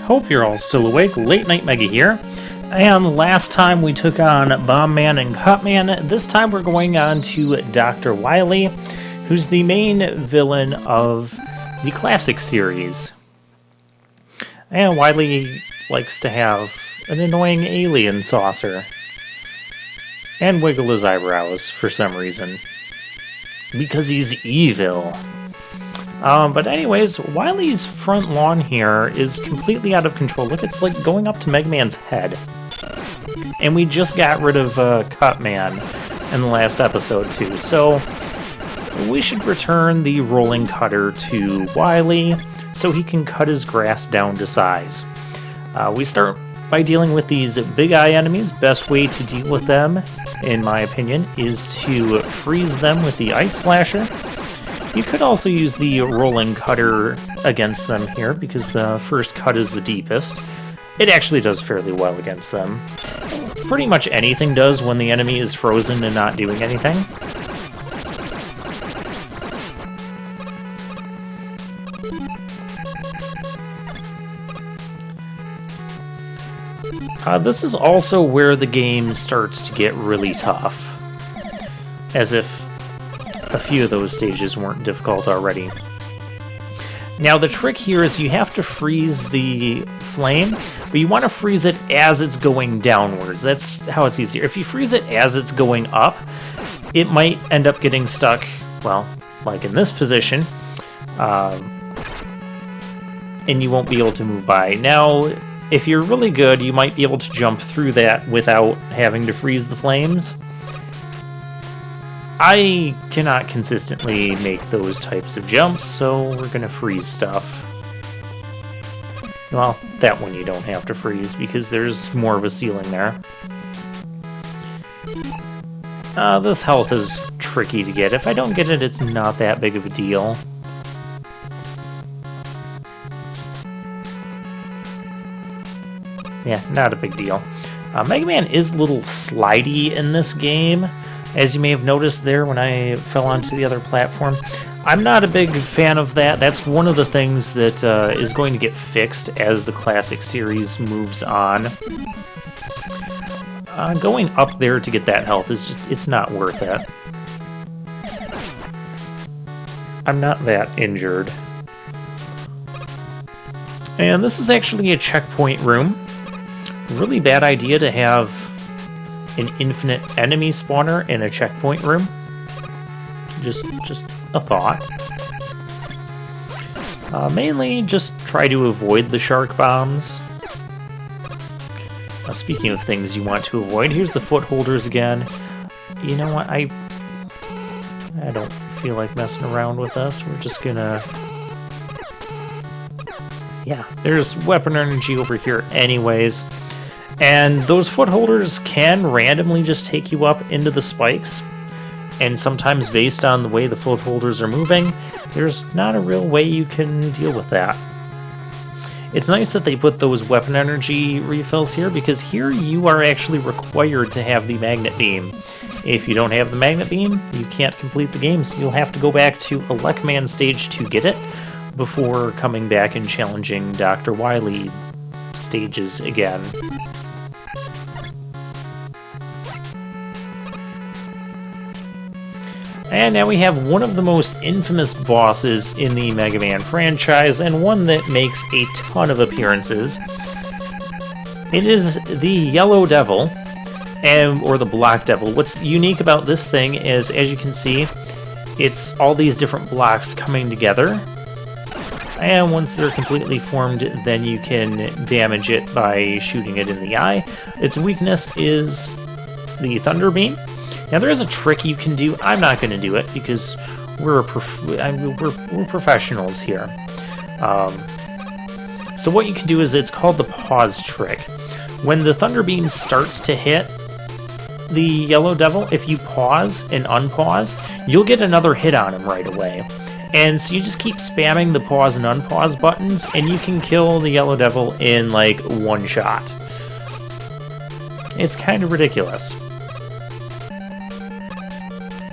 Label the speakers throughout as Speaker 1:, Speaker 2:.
Speaker 1: Hope you're all still awake. Late Night Mega here. And last time we took on Bomb Man and Cutman. This time we're going on to Dr. Wily, who's the main villain of the classic series. And Wily likes to have an annoying alien saucer. And wiggle his eyebrows for some reason. Because he's evil. But anyways, Wily's front lawn here is completely out of control. Look, it's like going up to Mega Man's head. And we just got rid of Cutman in the last episode too, so we should return the rolling cutter to Wily so he can cut his grass down to size. We start by dealing with these big eye enemies. Best way to deal with them, in my opinion, is to freeze them with the Ice Slasher. You could also use the rolling cutter against them here, because first cut is the deepest. It actually does fairly well against them. Pretty much anything does when the enemy is frozen and not doing anything. This is also where the game starts to get really tough. As if a few of those stages weren't difficult already. Now the trick here is you have to freeze the flame, but you want to freeze it as it's going downwards. That's how it's easier. If you freeze it as it's going up, it might end up getting stuck, well, like in this position, and you won't be able to move by. Now, if you're really good, you might be able to jump through that without having to freeze the flames. I cannot consistently make those types of jumps, so we're going to freeze stuff. Well, that one you don't have to freeze, because there's more of a ceiling there. This health is tricky to get. If I don't get it, it's not that big of a deal. Yeah, not a big deal. Mega Man is a little slidey in this game, as you may have noticed there when I fell onto the other platform. I'm not a big fan of that. That's one of the things that is going to get fixed as the classic series moves on. Going up there to get that health is just, it's not worth it. I'm not that injured. And this is actually a checkpoint room. Really bad idea to have an infinite enemy spawner in a checkpoint room. Just a thought. Mainly just try to avoid the shark bombs. Now, speaking of things you want to avoid, here's the foot holders again. You know what, I don't feel like messing around with us. We're just gonna... Yeah, there's weapon energy over here anyways. And those foot holders can randomly just take you up into the spikes. And sometimes based on the way the foot holders are moving, there's not a real way you can deal with that. It's nice that they put those weapon energy refills here, because here you are actually required to have the magnet beam. If you don't have the magnet beam, you can't complete the game, so you'll have to go back to Elecman stage to get it, before coming back and challenging Dr. Wily stages again. And now we have one of the most infamous bosses in the Mega Man franchise, and one that makes a ton of appearances. It is the Yellow Devil, or the Black Devil. What's unique about this thing is, as you can see, it's all these different blocks coming together. And once they're completely formed, then you can damage it by shooting it in the eye. Its weakness is the Thunder Beam. Now there is a trick you can do. I'm not going to do it because we're professionals here. So what you can do is, it's called the pause trick. When the Thunder Beam starts to hit the Yellow Devil, if you pause and unpause, you'll get another hit on him right away. And so you just keep spamming the pause and unpause buttons, and you can kill the Yellow Devil in like one shot. It's kind of ridiculous.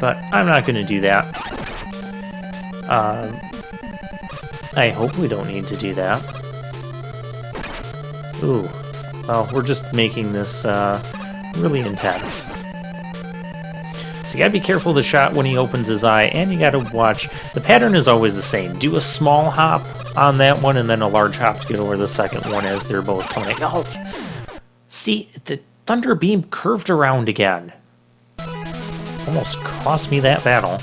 Speaker 1: But I'm not going to do that. I hope we don't need to do that. Ooh. Well, we're just making this really intense. So you gotta be careful of the shot when he opens his eye, and you gotta watch. The pattern is always the same. Do a small hop on that one, and then a large hop to get over the second one as they're both coming. Oh, see, the Thunder Beam curved around again. Almost cost me that battle.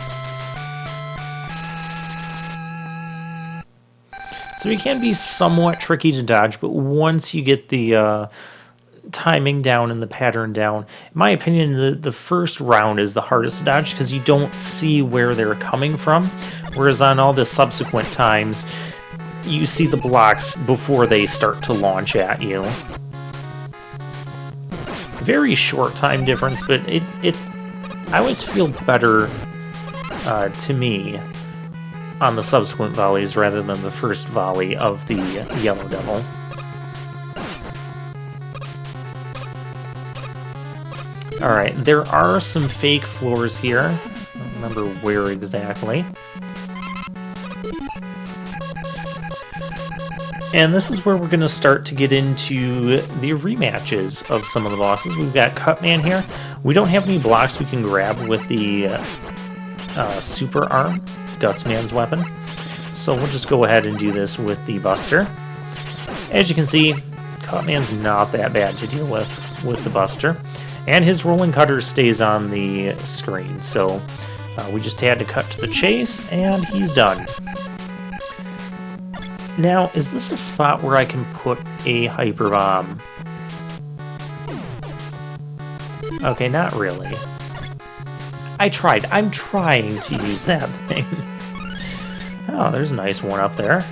Speaker 1: So it can be somewhat tricky to dodge, but once you get the timing down and the pattern down, in my opinion, the first round is the hardest to dodge because you don't see where they're coming from, whereas on all the subsequent times, you see the blocks before they start to launch at you. Very short time difference, but I always feel better to me on the subsequent volleys rather than the first volley of the Yellow Devil. Alright, there are some fake floors here. I don't remember where exactly. And this is where we're going to start to get into the rematches of some of the bosses. We've got Cutman here. We don't have any blocks we can grab with the super arm, Gutsman's weapon. So we'll just go ahead and do this with the Buster. As you can see, Cutman's not that bad to deal with the Buster. And his rolling cutter stays on the screen, so we just had to cut to the chase, and he's done. Now, is this a spot where I can put a Hyper Bomb? Okay, not really. I tried. I'm trying to use that thing. Oh, there's a nice one up there.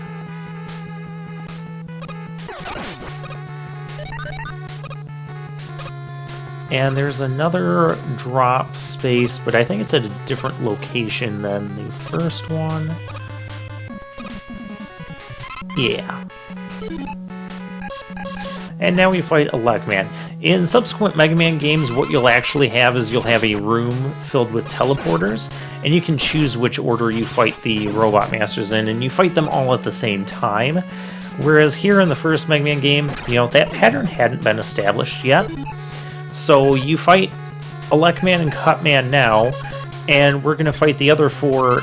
Speaker 1: And there's another drop space, but I think it's at a different location than the first one. Yeah. And now we fight Electman. In subsequent Mega Man games, what you'll actually have is you'll have a room filled with teleporters, and you can choose which order you fight the Robot Masters in, and you fight them all at the same time. Whereas here in the first Mega Man game, you know, that pattern hadn't been established yet. So you fight Electman and Cutman now, and we're going to fight the other four.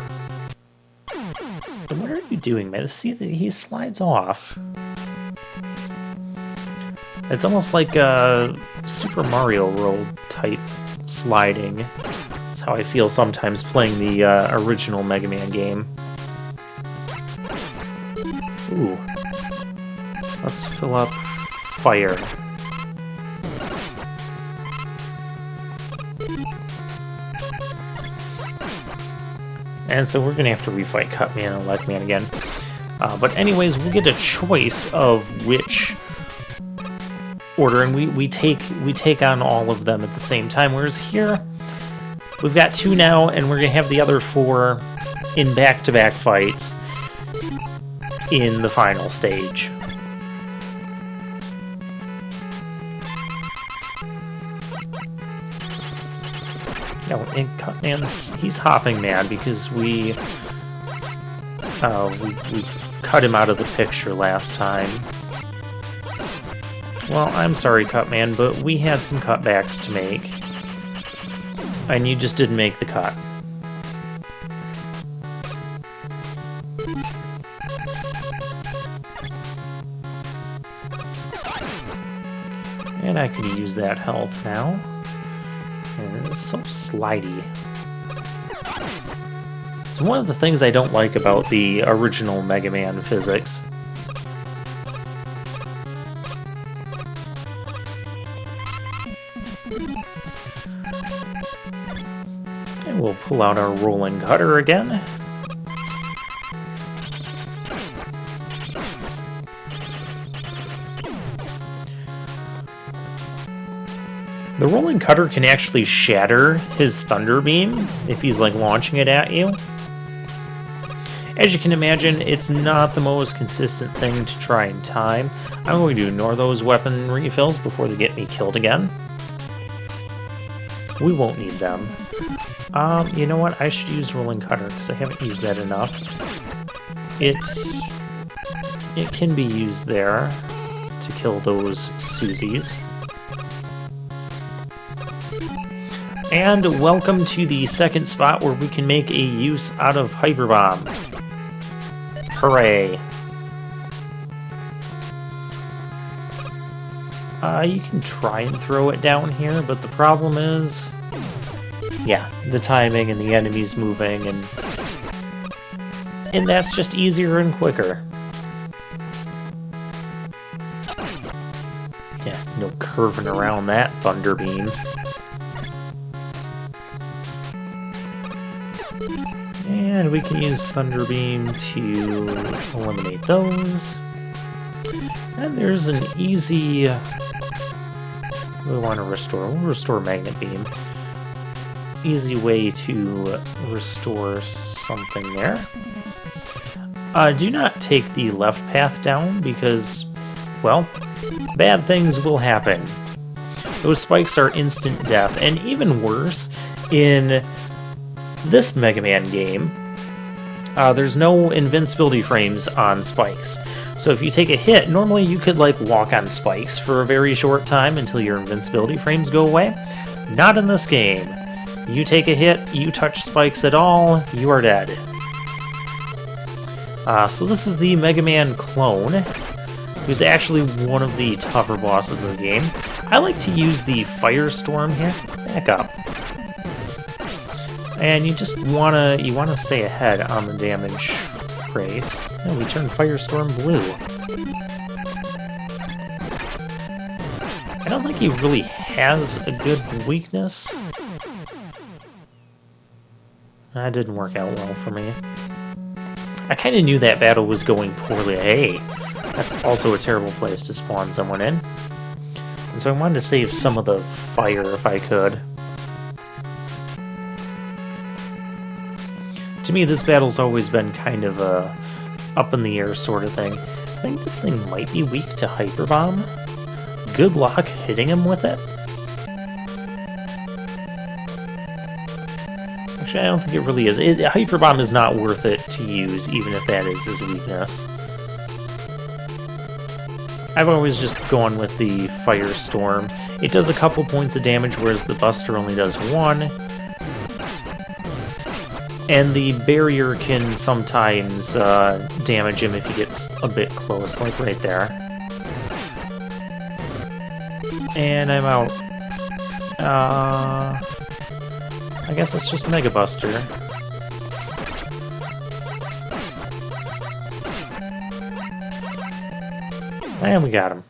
Speaker 1: What are you doing, man? See, he slides off. It's almost like a Super Mario World type sliding. That's how I feel sometimes playing the original Mega Man game. Ooh. Let's fill up fire. And so we're going to have to refight Cutman and Electman again. But anyways, we'll get a choice of which order, and we take on all of them at the same time. Whereas here, we've got two now, and we're going to have the other four in back-to-back fights in the final stage. No, and Cutman's, he's hopping mad because we cut him out of the picture last time. Well, I'm sorry, Cutman, but we had some cutbacks to make, and you just didn't make the cut. And I could use that help now. And this is so slidey. It's one of the things I don't like about the original Mega Man physics. And we'll pull out our rolling cutter again. The rolling cutter can actually shatter his Thunder Beam if he's like launching it at you. As you can imagine, it's not the most consistent thing to try and time. I'm going to ignore those weapon refills before they get me killed again. We won't need them. You know what? I should use rolling cutter because I haven't used that enough. It can be used there. to kill those Susies. And welcome to the second spot where we can make a use out of Hyper Bomb. Hooray! You can try and throw it down here, but the problem is... yeah, the timing and the enemies moving, and that's just easier and quicker. Yeah, no curving around that Thunder Beam. And we can use Thunder Beam to eliminate those. And there's an easy... we want to restore. We'll restore Magnet Beam. Easy way to restore something there. Do not take the left path down because, well, bad things will happen. Those spikes are instant death, and even worse, in this Mega Man game, there's no invincibility frames on spikes. So if you take a hit, normally you could like walk on spikes for a very short time until your invincibility frames go away. Not in this game. You take a hit, you touch spikes at all, you are dead. So this is the Mega Man clone, who's actually one of the tougher bosses of the game. I like to use the Firestorm here. Back up. And you just wanna stay ahead on the damage race. And we turn Firestorm blue. I don't think he really has a good weakness. That didn't work out well for me. I kind of knew that battle was going poorly. Hey, that's also a terrible place to spawn someone in. And so I wanted to save some of the fire if I could. To me, this battle's always been kind of a up-in-the-air sort of thing. I think this thing might be weak to Hyper Bomb. Good luck hitting him with it. Actually, I don't think it really is. Hyper Bomb is not worth it to use, even if that is his weakness. I've always just gone with the Firestorm. It does a couple points of damage, whereas the Buster only does 1. And the barrier can sometimes damage him if he gets a bit close, like right there. And I'm out. I guess it's just Mega Buster. And we got him.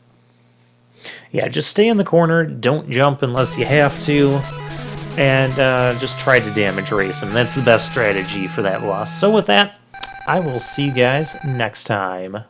Speaker 1: Yeah, just stay in the corner, don't jump unless you have to, and just try to damage race him. That's the best strategy for that boss. So with that, I will see you guys next time.